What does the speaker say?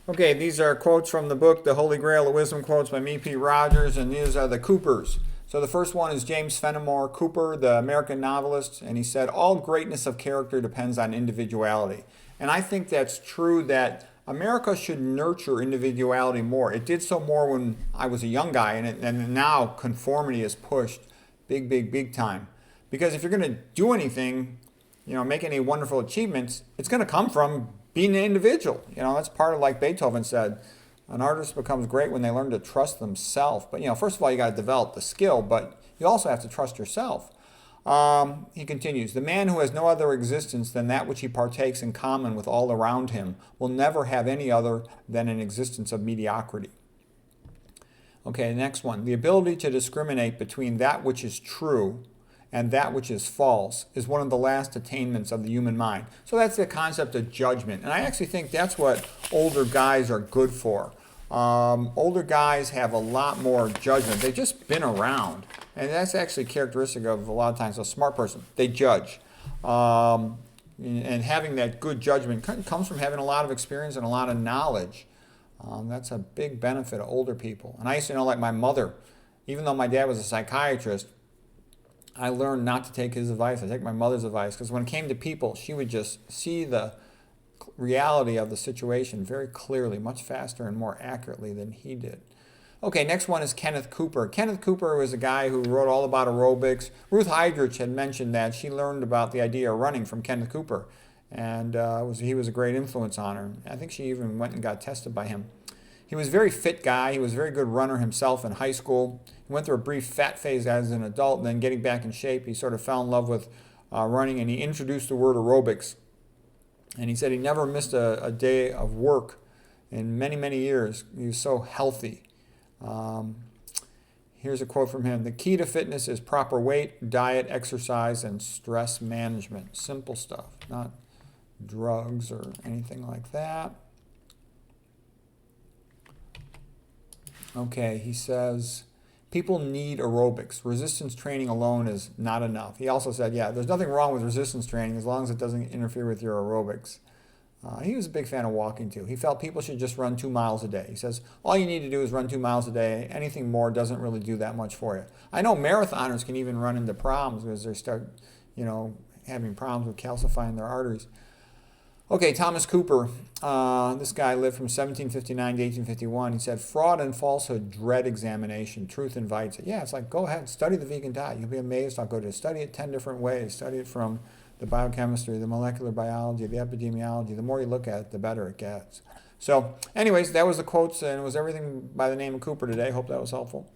Okay, these are quotes from the book, The Holy Grail of Wisdom Quotes by me, P. Rogers, and these are the Coopers. So the first one is James Fenimore Cooper, the American novelist, and he said, all greatness of character depends on individuality. And I think that's true that America should nurture individuality more. It did so more when I was a young guy, and now conformity is pushed big time. Because if you're going to do anything, make any wonderful achievements, it's going to come from being an individual. That's part of, like Beethoven said, an artist becomes great when they learn to trust themselves. But, first of all, you got to develop the skill, but you also have to trust yourself. He continues, the man who has no other existence than that which he partakes in common with all around him will never have any other than an existence of mediocrity. Okay, next one. The ability to discriminate between that which is true and that which is false is one of the last attainments of the human mind. So that's the concept of judgment. And I actually think that's what older guys are good for. Older guys have a lot more judgment. They've just been around. And that's actually characteristic of a lot of times a smart person. They judge. And having that good judgment comes from having a lot of experience and a lot of knowledge. That's a big benefit of older people. And I used to know, like my mother, even though my dad was a psychiatrist, I learned not to take his advice. I take my mother's advice, because when it came to people, she would just see the reality of the situation very clearly, much faster and more accurately than he did. Okay, next one is Kenneth Cooper. Kenneth Cooper was a guy who wrote all about aerobics. Ruth Heidrich had mentioned that she learned about the idea of running from Kenneth Cooper, and he was a great influence on her. I think she even went and got tested by him. He was a very fit guy. He was a very good runner himself in high school. He went through a brief fat phase as an adult, and then getting back in shape, he sort of fell in love with running, and he introduced the word aerobics. And he said he never missed a day of work in many years. He was so healthy. Here's a quote from him. The key to fitness is proper weight, diet, exercise, and stress management. Simple stuff, not drugs or anything like that. Okay, he says, people need aerobics. Resistance training alone is not enough. He also said, there's nothing wrong with resistance training as long as it doesn't interfere with your aerobics. He was a big fan of walking too. He felt people should just run 2 miles a day. He says, all you need to do is run 2 miles a day. Anything more doesn't really do that much for you. I know marathoners can even run into problems because they start, having problems with calcifying their arteries. Okay, Thomas Cooper, this guy lived from 1759 to 1851. He said, fraud and falsehood dread examination. Truth invites it. Yeah, it's like, go ahead, study the vegan diet. You'll be amazed. I'll go to study it 10 different ways. Study it from the biochemistry, the molecular biology, the epidemiology. The more you look at it, the better it gets. So anyways, that was the quotes, and it was everything by the name of Cooper today. Hope that was helpful.